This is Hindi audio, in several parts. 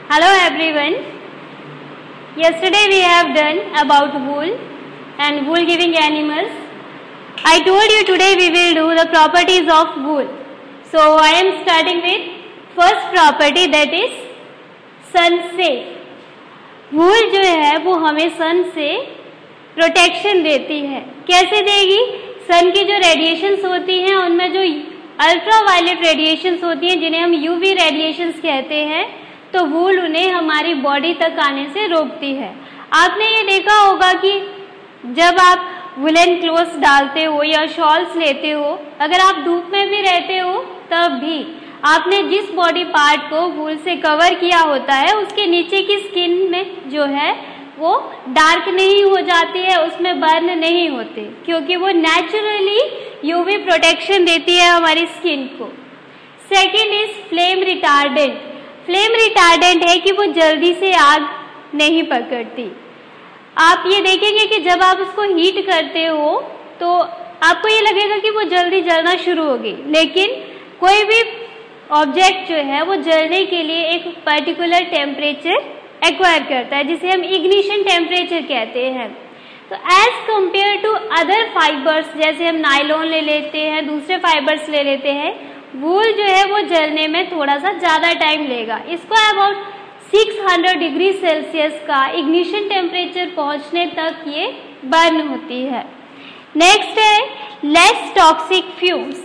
Hello everyone. Yesterday we have done about wool and wool giving animals. I told you today we will do the properties of wool. So I am starting with first property, that is sun safe. wool जो है वो हमें सन से प्रोटेक्शन देती है। कैसे देगी? सन की जो रेडिएशंस होती हैं उनमें जो अल्ट्रा वायलेट रेडिएशंस होती हैं जिन्हें हम यूवी रेडिएशंस कहते हैं, तो वूल उन्हें हमारी बॉडी तक आने से रोकती है। आपने ये देखा होगा कि जब आप वुलन क्लोथ्स डालते हो या शॉल्स लेते हो, अगर आप धूप में भी रहते हो तब भी आपने जिस बॉडी पार्ट को वूल से कवर किया होता है उसके नीचे की स्किन में जो है वो डार्क नहीं हो जाती है, उसमें बर्न नहीं होते, क्योंकि वो नेचुरली यूवी प्रोटेक्शन देती है हमारी स्किन को। Second is flame retardant. Flame retardant है कि वो जल्दी से आग नहीं पकड़ती। आप ये देखेंगे कि जब आप उसको हीट करते हो तो आपको ये लगेगा कि वो जल्दी जलना शुरू होगी, लेकिन कोई भी ऑब्जेक्ट जो है वो जलने के लिए एक पर्टिकुलर टेम्परेचर एक्वायर करता है, जिसे हम इग्निशन टेम्परेचर कहते हैं। तो as compare to other fibres, जैसे हम नायलॉन ले लेते हैं, दूसरे फाइबर्स ले लेते हैं, वूल जो है वो जलने में थोड़ा सा ज़्यादा टाइम लेगा। इसको अबाउट 600 डिग्री सेल्सियस का इग्निशन टेम्परेचर पहुंचने तक ये बर्न होती है। नेक्स्ट है लेस टॉक्सिक फ्यूम्स।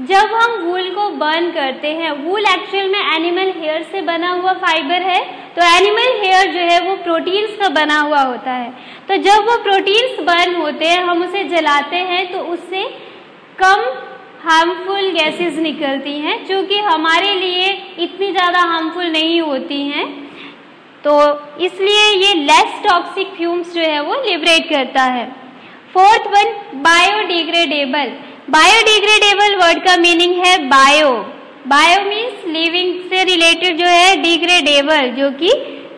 जब हम वूल को बर्न करते हैं, वूल एक्चुअल में एनिमल हेयर से बना हुआ फाइबर है, तो एनिमल हेयर जो है वो प्रोटीन्स का बना हुआ होता है। तो जब वो प्रोटीन्स बर्न होते हैं, हम उसे जलाते हैं, तो उससे कम हार्मफुल गैसेस निकलती हैं, जो कि हमारे लिए इतनी ज़्यादा हार्मफुल नहीं होती हैं। तो इसलिए ये लेस टॉक्सिक फ्यूम्स जो है वो लिबरेट करता है। Fourth one, biodegradable. Biodegradable word का मीनिंग है बायो। बायो मीन्स लिविंग से रिलेटेड जो है, डिग्रेडेबल जो कि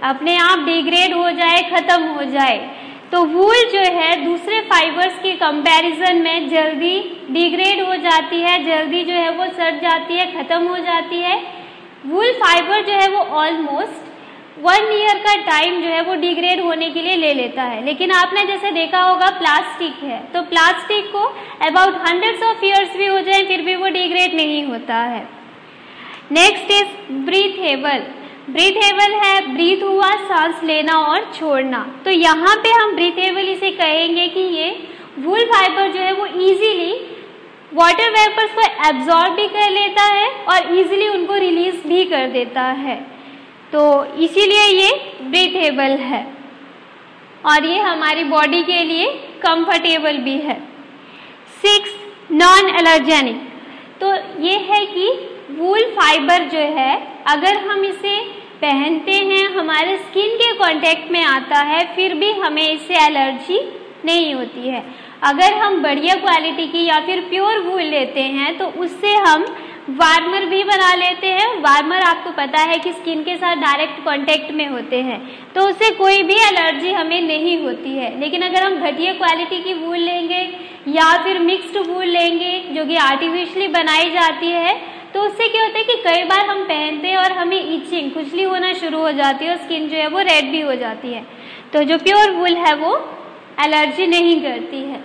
अपने आप डिग्रेड हो जाए, खत्म हो जाए। तो वूल जो है दूसरे फाइबर्स के कंपैरिजन में जल्दी डिग्रेड हो जाती है, जल्दी जो है वो सड़ जाती है, खत्म हो जाती है। वूल फाइबर जो है वो ऑलमोस्ट 1 ईयर का टाइम जो है वो डिग्रेड होने के लिए ले लेता है। लेकिन आपने जैसे देखा होगा प्लास्टिक है, तो प्लास्टिक को अबाउट हंड्रेड्स ऑफ ईयर्स भी हो जाए फिर भी वो डिग्रेड नहीं होता है। Next is breathable. ब्रीथेबल है ब्रीथ हुआ, सांस लेना और छोड़ना। तो यहाँ पे हम ब्रीथेबल इसे कहेंगे कि ये वूल फाइबर जो है वो इजीली वाटर वेपर्स को एब्जॉर्ब भी कर लेता है और इजीली उनको रिलीज भी कर देता है, तो इसीलिए ये ब्रीथेबल है और ये हमारी बॉडी के लिए कंफर्टेबल भी है। 6, नॉन एलर्जेनिक। तो ये है कि वूल फाइबर जो है अगर हम इसे पहनते हैं, हमारे स्किन के कांटेक्ट में आता है, फिर भी हमें इससे एलर्जी नहीं होती है। अगर हम बढ़िया क्वालिटी की या फिर प्योर वूल लेते हैं तो उससे हम वार्मर भी बना लेते हैं। वार्मर आपको पता है कि स्किन के साथ डायरेक्ट कांटेक्ट में होते हैं, तो उससे कोई भी एलर्जी हमें नहीं होती है। लेकिन अगर हम घटिया क्वालिटी की वूल लेंगे या फिर मिक्स्ड वूल लेंगे जो कि आर्टिफिशियली बनाई जाती है, तो उससे क्या होता है कि कई बार हम पहनते हैं और हमें इचिंग, खुजली होना शुरू हो जाती है और स्किन जो है वो रेड भी हो जाती है। तो जो प्योर वूल है वो एलर्जी नहीं करती है।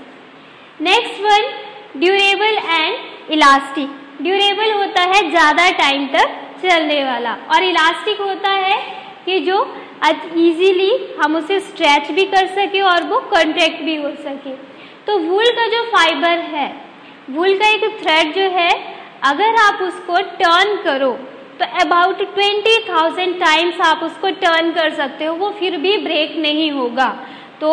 Next one, durable and elastic. Durable होता है ज़्यादा टाइम तक चलने वाला, और इलास्टिक होता है कि जो इजीली हम उसे स्ट्रेच भी कर सके और वो कॉन्ट्रैक्ट भी हो सके। तो वूल का जो फाइबर है, वूल का एक थ्रेड जो है, अगर आप उसको टर्न करो तो अबाउट 20,000 टाइम्स आप उसको टर्न कर सकते हो, वो फिर भी ब्रेक नहीं होगा। तो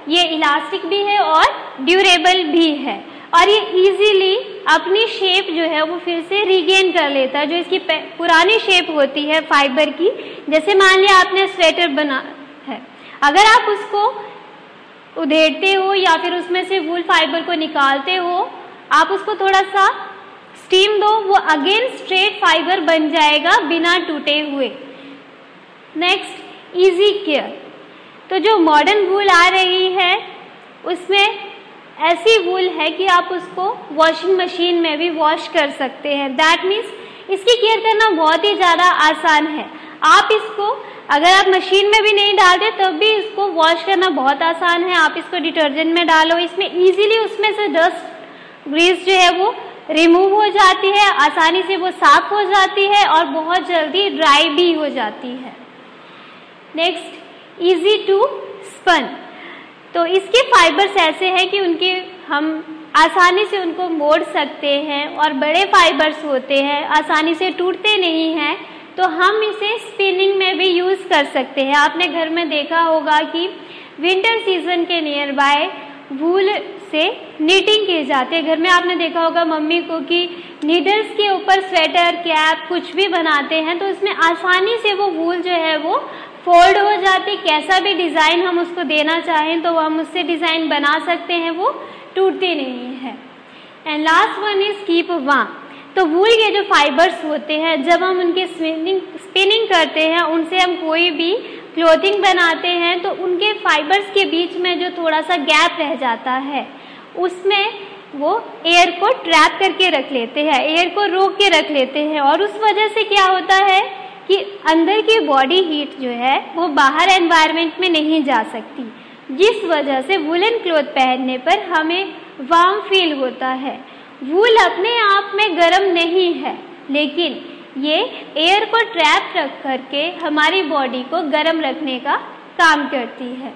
ये इलास्टिक भी है और ड्यूरेबल भी है, और ये इजीली अपनी शेप जो है वो फिर से रिगेन कर लेता है, जो इसकी पुरानी शेप होती है फाइबर की। जैसे मान लिया आपने स्वेटर बना है, अगर आप उसको उधेड़ते हो या फिर उसमें से वूल फाइबर को निकालते हो, आप उसको थोड़ा सा स्टीम दो, वो अगेन स्ट्रेट फाइबर बन जाएगा बिना टूटे हुए। Next, easy care. तो जो मॉडर्न वूल आ रही है उसमें ऐसी वूल है कि आप उसको वॉशिंग मशीन में भी वॉश कर सकते हैं। दैट मीन्स इसकी केयर करना बहुत ही ज़्यादा आसान है। आप इसको अगर आप मशीन में भी नहीं डालते तब भी इसको वॉश करना बहुत आसान है। आप इसको डिटर्जेंट में डालो, इसमें इजीली उसमें से डस्ट ग्रीस जो है वो रिमूव हो जाती है, आसानी से वो साफ हो जाती है और बहुत जल्दी ड्राई भी हो जाती है। Next, easy to spun. तो इसके फाइबर्स ऐसे हैं कि उनके हम आसानी से उनको मोड़ सकते हैं और बड़े फाइबर्स होते हैं, आसानी से टूटते नहीं हैं, तो हम इसे स्पिनिंग में भी यूज़ कर सकते हैं। आपने घर में देखा होगा कि विंटर सीजन के नियर बाय वूल से नीटिंग की जाती है। घर में आपने देखा होगा मम्मी को कि नीडल्स के ऊपर स्वेटर, कैप कुछ भी बनाते हैं तो इसमें आसानी से वो वूल जो है वो फोल्ड हो जाती। कैसा भी डिज़ाइन हम उसको देना चाहें तो हम उससे डिज़ाइन बना सकते हैं, वो टूटते नहीं है। And last one is keep warm. तो वूल के जो फाइबर्स होते हैं जब हम उनके स्पिनिंग करते हैं, उनसे हम कोई भी क्लोथिंग बनाते हैं तो उनके फाइबर्स के बीच में जो थोड़ा सा गैप रह जाता है उसमें वो एयर को ट्रैप करके रख लेते हैं, एयर को रोक के रख लेते हैं और उस वजह से क्या होता है कि अंदर की बॉडी हीट जो है वो बाहर एनवायरनमेंट में नहीं जा सकती, जिस वजह से वुलन क्लॉथ पहनने पर हमें वार्म फील होता है। वूल अपने आप में गर्म नहीं है लेकिन ये एयर को ट्रैप रख करके हमारी बॉडी को गर्म रखने का काम करती है।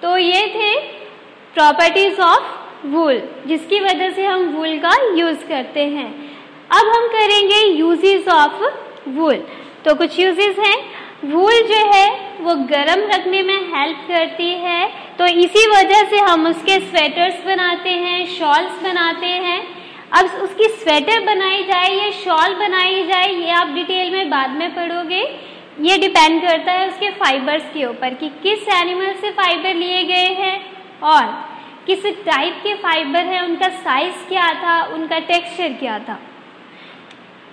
तो ये थे प्रॉपर्टीज ऑफ वूल जिसकी वजह से हम वूल का यूज करते हैं। अब हम करेंगे यूजेस ऑफ वूल। तो कुछ यूजेस हैं। वूल जो है वो गर्म रखने में हेल्प करती है, तो इसी वजह से हम उसके स्वेटर्स बनाते हैं, शॉल्स बनाते हैं। अब उसकी स्वेटर बनाई जाए या शॉल बनाई जाए ये आप डिटेल में बाद में पढ़ोगे। ये डिपेंड करता है उसके फाइबर्स के ऊपर कि किस एनिमल से फाइबर लिए गए हैं और किस टाइप के फाइबर है, उनका साइज क्या था, उनका टेक्सचर क्या था।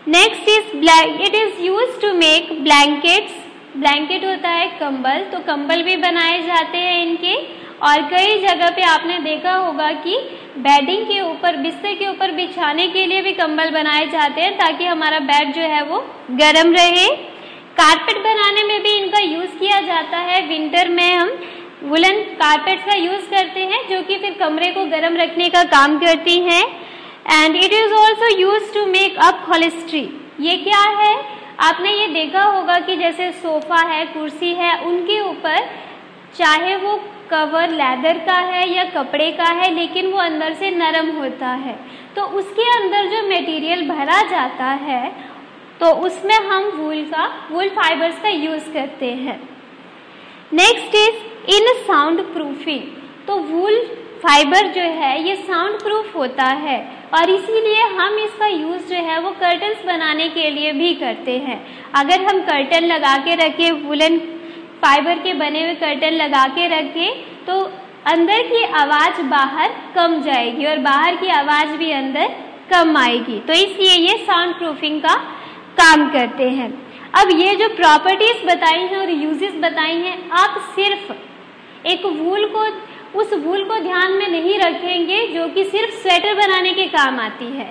Next is it is used to make blankets. Blanket होता है कंबल, तो कंबल भी बनाए जाते हैं इनके। और कई जगह पे आपने देखा होगा कि बेडिंग के ऊपर, बिस्तर के ऊपर बिछाने के लिए भी कंबल बनाए जाते हैं ताकि हमारा बेड जो है वो गर्म रहे। कारपेट बनाने में भी इनका यूज किया जाता है। विंटर में हम वुलन कारपेट का यूज करते हैं जो कि फिर कमरे को गर्म रखने का काम करती हैं। And it is also use to make upholstery. ये क्या है, आपने ये देखा होगा कि जैसे सोफा है, कुर्सी है, उनके ऊपर चाहे वो कवर लेदर का है या कपड़े का है लेकिन वो अंदर से नरम होता है, तो उसके अंदर जो मटेरियल भरा जाता है तो उसमें हम वूल फाइबर्स का यूज करते हैं। Next is in sound proofing. तो वूल फाइबर जो है ये साउंड प्रूफ होता है और इसीलिए हम इसका यूज जो है वो कर्टन्स बनाने के लिए भी करते हैं। अगर हम कर्टन लगा के रखें, वुलन फाइबर के बने हुए कर्टन लगा के रखें तो अंदर की आवाज बाहर कम जाएगी और बाहर की आवाज भी अंदर कम आएगी, तो इसलिए ये साउंड प्रूफिंग का काम करते हैं। अब ये जो प्रॉपर्टीज बताई हैं और यूजेस बताई हैं, आप सिर्फ एक उस वूल को ध्यान में नहीं रखेंगे जो कि सिर्फ स्वेटर बनाने के काम आती है,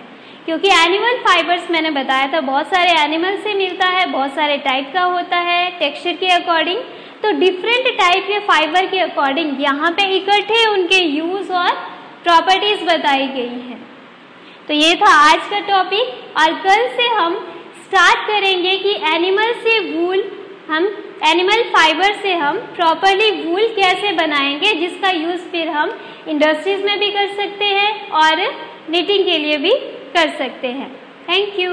क्योंकि एनिमल फाइबर्स मैंने बताया था बहुत सारे एनिमल से मिलता है, बहुत सारे टाइप का होता है टेक्सचर के अकॉर्डिंग। तो डिफरेंट टाइप के फाइबर के अकॉर्डिंग यहाँ पे इकट्ठे उनके यूज और प्रॉपर्टीज बताई गई हैं। तो ये था आज का टॉपिक और कल से हम स्टार्ट करेंगे कि एनिमल फाइबर से हम प्रॉपरली वूल कैसे बनाएंगे, जिसका यूज फिर हम इंडस्ट्रीज में भी कर सकते हैं और निटिंग के लिए भी कर सकते हैं। Thank you.